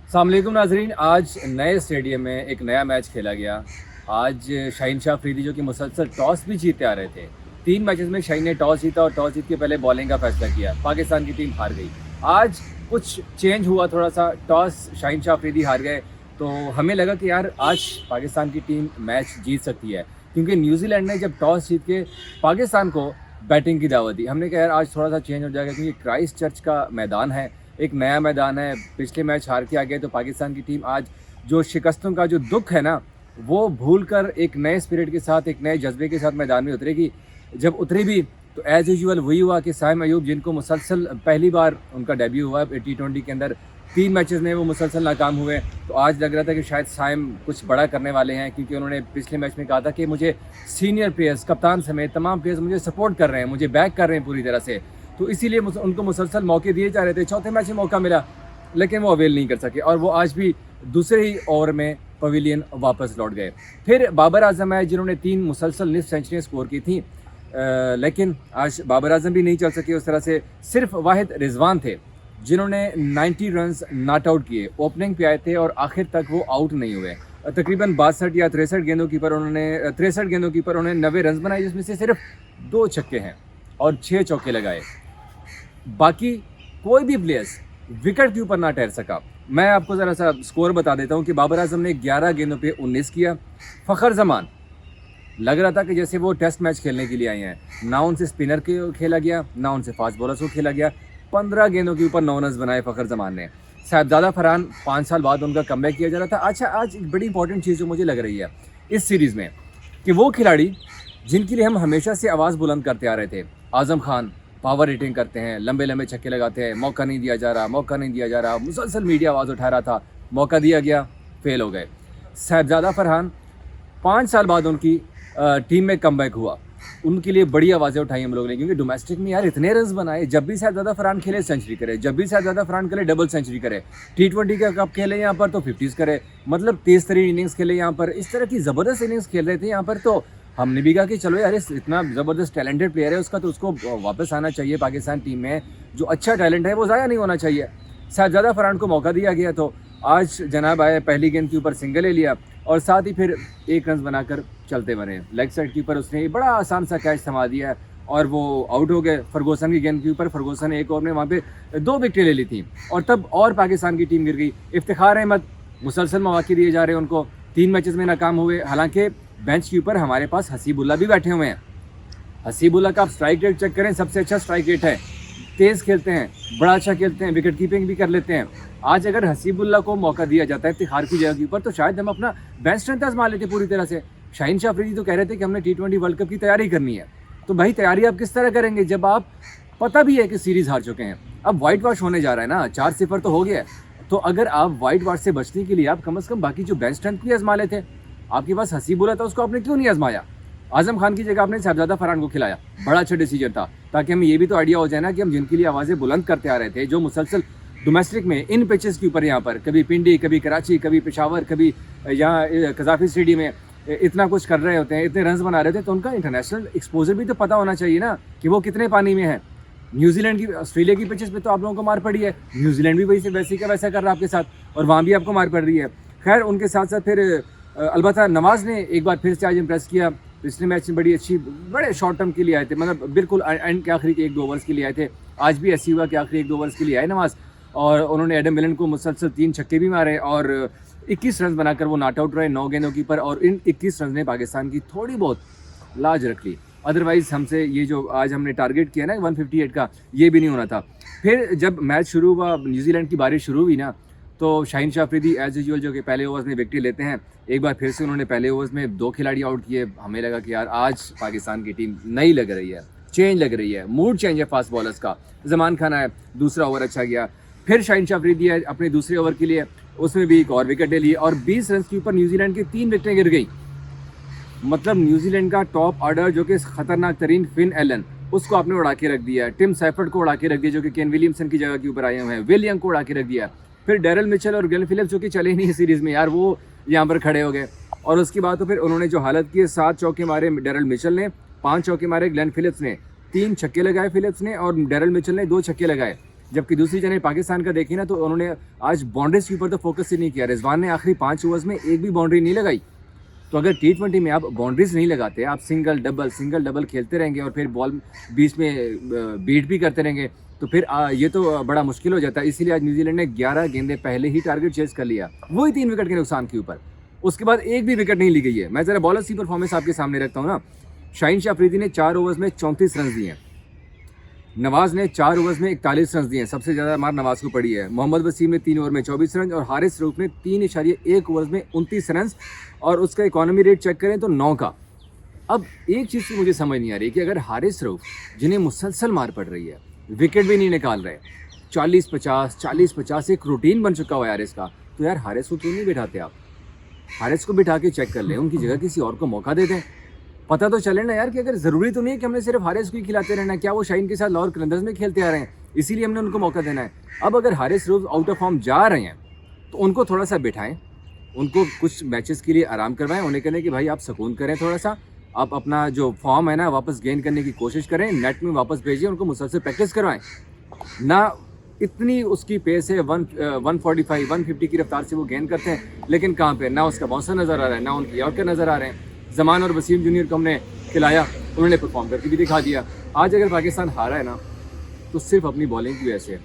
अस्सलाम वालेकुम नाजरीन। आज नए स्टेडियम में एक नया मैच खेला गया। आज शाहीन शाह अफरीदी जो कि मुसलसल टॉस भी जीतते आ रहे थे, 3 मैचेस में शाहीन ने टॉस जीता और टॉस जीत के पहले बॉलिंग का फैसला किया। पाकिस्तान की टीम हार गई। आज कुछ चेंज हुआ थोड़ा सा, टॉस शाहीन शाह अफरीदी हार गए तो हमें लगा कि यार आज पाकिस्तान की टीम मैच जीत सकती है, क्योंकि न्यूजीलैंड ने जब टॉस जीत के पाकिस्तान को बैटिंग की दावत दी। हमने कहा यार आज थोड़ा सा चेंज हो जाएगा, क्योंकि क्राइस्ट चर्च का मैदान है, एक नया मैदान है। पिछले मैच हार के आ गए तो पाकिस्तान की टीम आज जो शिकस्तों का जो दुख है ना, वो भूल कर एक नए स्पिरिट के साथ, एक नए जज्बे के साथ मैदान में उतरेगी। जब उतरी भी तो एज़ यूजुअल वही हुआ कि साइम अयूब, जिनको मुसलसल पहली बार उनका डेब्यू हुआ T20 के अंदर, 3 मैचेस में वो मुसलसल नाकाम हुए। तो आज लग रहा था कि शायद साइम कुछ बड़ा करने वाले हैं, क्योंकि उन्होंने पिछले मैच में कहा था कि मुझे सीनियर प्लेयर्स, कप्तान समेत तमाम प्लेयर्स मुझे सपोर्ट कर रहे हैं, मुझे बैक कर रहे हैं पूरी तरह से। तो इसीलिए उनको मुसलसल मौके दिए जा रहे थे। चौथे मैच में मौका मिला लेकिन वो अवेल नहीं कर सके, और वो आज भी दूसरे ही ओवर में पवेलियन वापस लौट गए। फिर बाबर आजम है, जिन्होंने 3 मुसलसल निफ्ट सेंचुरियाँ स्कोर की थी, लेकिन आज बाबर आजम भी नहीं चल सके उस तरह से। सिर्फ वाहिद रिजवान थे जिन्होंने 90 रन्स नॉट आउट किए। ओपनिंग पे आए थे और आखिर तक वो आउट नहीं हुए। तकरीबन 62 या 63 गेंदों की पर उन्होंने 90 रन बनाए, जिसमें से सिर्फ 2 छक्के हैं और 6 चौके लगाए। बाकी कोई भी प्लेयर्स विकेट के ऊपर ना ठहर सका। मैं आपको ज़रा सा स्कोर बता देता हूँ कि बाबर आजम ने 11 गेंदों पे 19 किया। फ़खर जमान लग रहा था कि जैसे वो टेस्ट मैच खेलने के लिए आए हैं। ना उनसे स्पिनर के खेला गया, ना उनसे फास्ट बॉलर्स को खेला गया। 15 गेंदों के ऊपर 9 रन बनाए फ़खर जमान ने। साहिबजादा फरहान 5 साल बाद उनका कमबैक किया जा रहा था। अच्छा, आज एक बड़ी इंपॉर्टेंट चीज़ जो मुझे लग रही है इस सीरीज़ में, कि वो खिलाड़ी जिनके लिए हम हमेशा से आवाज़ बुलंद करते आ रहे थे, आज़म खान पावर हिटिंग करते हैं, लंबे लंबे छक्के लगाते हैं, मौका नहीं दिया जा रहा, मुसलसल मीडिया आवाज़ उठा रहा था, मौका दिया गया, फेल हो गए। साहिबजादा फरहान 5 साल बाद उनकी टीम में कमबैक हुआ। उनके लिए बड़ी आवाज़ें उठाई हम लोगों ने, क्योंकि डोमेस्टिक में यार इतने रन बनाए। जब भी साहिबजादा फरहान खेले सेंचुरी करे, जब भी साहिबजादा फरहान खेले डबल सेंचुरी करे, T20 का कप खेले यहाँ पर तो 50s करे, मतलब तेज़ तरीन इनिंग्स खेले यहाँ पर। इस तरह की ज़बरदस्त इनिंग्स खेल रहे थे यहाँ पर। तो हमने भी कहा कि चलो यार, इतना ज़बरदस्त टैलेंटेड प्लेयर है उसका, तो उसको वापस आना चाहिए पाकिस्तान टीम में। जो अच्छा टैलेंट है वो ज़ाया नहीं होना चाहिए। साहिबजादा फरहान को मौका दिया गया तो आज जनाब आए, पहली गेंद के ऊपर सिंगल ले लिया और साथ ही फिर 1 रन बनाकर चलते बने। लेग साइड के ऊपर उसने बड़ा आसान सा कैच थमा दिया और वो आउट हो गए। फर्गूसन की गेंद के ऊपर फर्गूसन ने एक ओवर में वहाँ पे 2 विकेटें ले ली थी और तब और पाकिस्तान की टीम गिर गई। इफ्तिखार अहमद मुसलसल मौके दिए जा रहे हैं उनको, 3 मैचेस में नाकाम हुए। हालांकि बेंच के ऊपर हमारे पास हसीबुल्ला भी बैठे हुए हैं। हसीबुल्ला का आप स्ट्राइक रेट चेक करें, सबसे अच्छा स्ट्राइक रेट है। तेज़ खेलते हैं, बड़ा अच्छा खेलते हैं, विकेट कीपिंग भी कर लेते हैं। आज अगर हसीबुल्ला को मौका दिया जाता है इफ्तिखार की जगह के ऊपर, तो शायद हम अपना बेंच स्ट्रेंथ आजमा लेते पूरी तरह से। शाहीन शाह अफरीदी तो कह रहे थे कि हमने T20 वर्ल्ड कप की तैयारी करनी है। तो भाई तैयारी आप किस तरह करेंगे जब आप पता भी है कि सीरीज़ हार चुके हैं? अब वाइट वॉश होने जा रहा है ना, 4-0 तो हो गया है। तो अगर आप वाइट वॉश से बचने के लिए आप कम से कम बाकी जो बेंच स्ट्रेंथ भी आजमा लेते। आपके पास हसीबुल्ला था, उसको आपने क्यों नहीं आजमाया? आजम खान की जगह आपने साहिबजादा फरहान को खिलाया, बड़ा अच्छा डिसीजन था, ताकि हमें ये भी तो आइडिया हो जाए ना कि हम जिनके लिए आवाज़ें बुलंद करते आ रहे थे, जो मुसलसल डोमेस्टिक में इन पिचेस के ऊपर यहाँ पर कभी पिंडी, कभी कराची, कभी पेशावर, कभी यहाँ कजाफी स्टेडियम में इतना कुछ कर रहे होते हैं, इतने रन बना रहे थे, तो उनका इंटरनेशनल एक्सपोजर भी तो पता होना चाहिए ना कि वो कितने पानी में है। न्यूजीलैंड की, ऑस्ट्रेलिया की पिचेस पे तो आप लोगों को मार पड़ी है, न्यूजीलैंड भी वैसे का वैसा कर रहा है आपके साथ और वहाँ भी आपको मार पड़ रही है। खैर, उनके साथ साथ फिर अलबत्ता नवाज़ ने एक बार फिर से आज इम्प्रेस किया। पिछले मैच में बड़ी अच्छी, बड़े शॉर्ट टर्म के लिए आए थे, मतलब बिल्कुल एंड के आखिरी के 1-2 ओवर्स के लिए आए थे। आज भी ऐसी हुआ कि आखिरी 1-2 ओवर्स के लिए आए नवाज़, और उन्होंने एडम मिलन को मुसलसल 3 छक्के भी मारे और 21 रन बनाकर वो नॉट आउट रहे 9 गेंदों की पर। और इन 21 रन ने पाकिस्तान की थोड़ी बहुत लाज रख ली। अदरवाइज़ हमसे ये जो आज हमने टारगेट किया ना 158 का, ये भी नहीं होना था। फिर जब मैच शुरू हुआ, न्यूजीलैंड की बारिश शुरू हुई ना, तो शाहीन शाह अफरीदी एज़ यूजुअल जो कि पहले ओवर्स में विकेट लेते हैं, एक बार फिर से उन्होंने पहले ओवर्स में 2 खिलाड़ी आउट किए। हमें लगा कि यार आज पाकिस्तान की टीम नई लग रही है, चेंज लग रही है, मूड चेंज है फास्ट बॉलर्स का। जमान खान आया, दूसरा ओवर अच्छा गया। फिर शाहीन शाह अफरीदी आए अपने दूसरे ओवर के लिए, उसमें भी एक और विकेट ले ली और 20 रन के ऊपर न्यूजीलैंड की 3 विकेटें गिर गई। मतलब न्यूजीलैंड का टॉप ऑर्डर जो कि खतरनाक तरीन फिन एलन, उसको आपने उड़ा के रख दिया। टिम सैफर्ड को उड़ा के रख दिया जो कि केन विलियमसन की जगह के ऊपर आए हुए हैं। विलियम को उड़ा के रख दिया। फिर डेरल मिचेल और ग्लेन फिलिप्स जो कि चले ही नहीं सीरीज़ में यार, वो यहाँ पर खड़े हो गए। और उसके बाद तो फिर उन्होंने जो हालत की है, 7 चौके मारे डेरल मिचेल ने, 5 चौके मारे ग्लेन फिलिप्स ने, 3 छक्के लगाए फिलिप्स ने और डेरल मिचेल ने 2 छक्के लगाए। जबकि दूसरी जाने पाकिस्तान का देखिए ना तो उन्होंने आज बाउंड्रीज के ऊपर तो फोकस ही नहीं किया। रिजवान ने आखिरी 5 ओवर्स में एक भी बाउंड्री नहीं लगाई। तो अगर T20 में आप बाउंड्रीज नहीं लगाते, आप सिंगल डबल खेलते रहेंगे और फिर बॉल बीच में बीट भी करते रहेंगे, तो फिर ये तो बड़ा मुश्किल हो जाता है। इसीलिए आज न्यूजीलैंड ने 11 गेंदें पहले ही टारगेट चेस कर लिया, वही 3 विकेट के नुकसान के ऊपर। उसके बाद एक भी विकेट नहीं ली गई है। मैं ज़रा बॉलर्स की परफॉर्मेंस आपके सामने रखता हूँ ना। शाहीन शाह अफरीदी ने 4 ओवर्स में 34 रन दिए हैं। नवाज ने 4 ओवर्स में 41 रन दिए हैं, सबसे ज़्यादा मार नवाज को पड़ी है। मोहम्मद वसीम ने 3 ओवर में 24 रन और हारिस रऊफ ने 3.1 ओवर्स में 29 रन और उसका इकोनॉमी रेट चेक करें तो 9 का। अब एक चीज़ की मुझे समझ नहीं आ रही कि अगर हारिस रऊफ जिन्हें मुसलसल मार पड़ रही है, विकेट भी नहीं निकाल रहे, 40-50 एक रूटीन बन चुका हुआ है हारिस का, तो यार हारिस को क्यों नहीं बिठाते आप? हारिस को बिठा के चेक कर लें, उनकी जगह किसी और को मौका दे दें। पता तो चले ना यार कि अगर ज़रूरी तो नहीं है कि हमने सिर्फ हारिस को ही खिलाते रहना है। क्या वो शाहीन के साथ लाहौर कलंदर्स में खेलते आ रहे हैं, इसीलिए हमने उनको मौका देना है? अब अगर Haris Rauf out of form जा रहे हैं तो उनको थोड़ा सा बिठाएं, उनको कुछ मैचेस के लिए आराम करवाएं, उन्हें कहें कि भाई आप सुकून करें, थोड़ा सा आप अपना जो फॉर्म है ना वापस गेन करने की कोशिश करें, नेट में वापस भेजिए, उनको मुसलसल प्रैक्टिस करवाएं ना। इतनी उसकी पेस है 145 150 की रफ्तार से वो गेंद करते हैं, लेकिन कहाँ पे ना उसका बाउंसर नज़र आ रहा है, ना उनके यॉर्कर नज़र आ रहे हैं। जमान और वसीम जूनियर को हमने खिलाया, उन्होंने परफॉर्म करके भी दिखा दिया। आज अगर पाकिस्तान हारा है ना तो सिर्फ अपनी बॉलिंग की वजह से,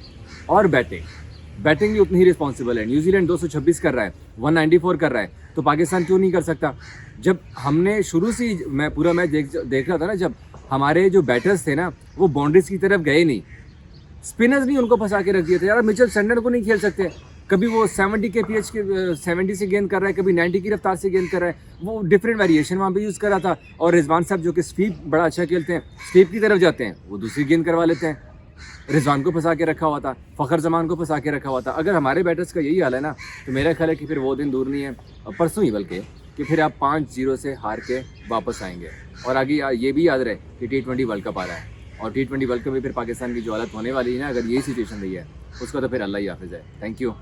और बैटिंग भी उतनी ही रिस्पॉन्सिबल है। न्यूजीलैंड 226 कर रहा है, 194 कर रहा है, तो पाकिस्तान क्यों नहीं कर सकता? जब हमने शुरू से ही, मैं पूरा मैच देख रहा था ना, जब हमारे जो बैटर्स थे ना वो बाउंड्रीज की तरफ गए नहीं, स्पिनर्स नहीं उनको फंसा के रख दिए थे। यार मिचेल सैंटनर को नहीं खेल सकते, कभी वो 70 के पीएच के 70 से गेंद कर रहा है, कभी 90 की रफ्तार से गेंद कर रहा है, वो डिफरेंट वेरिएशन वहाँ पे यूज़ कर रहा था। और रिजवान साहब जो कि स्वीप बड़ा अच्छा खेलते हैं, स्वीप की तरफ जाते हैं, वो दूसरी गेंद करवा लेते हैं। रिजवान को फंसा के रखा हुआ था, फ़खर जमान को फंसा के रखा हुआ था। अगर हमारे बैटर्स का यही हाल है ना, तो मेरा ख्याल है कि फिर वो दिन दूर नहीं है, परसों ही बल्कि, कि फिर आप 5-0 से हार के वापस आएंगे। और आगे ये भी याद रहे कि T20 वर्ल्ड कप आ रहा है, और T20 वर्ल्ड कप में फिर पाकिस्तान की जो हालत होने वाली है ना, अगर यही सिचुएशन रही है, उसका तो फिर अल्लाह ही हाफिज़ है। Thank you.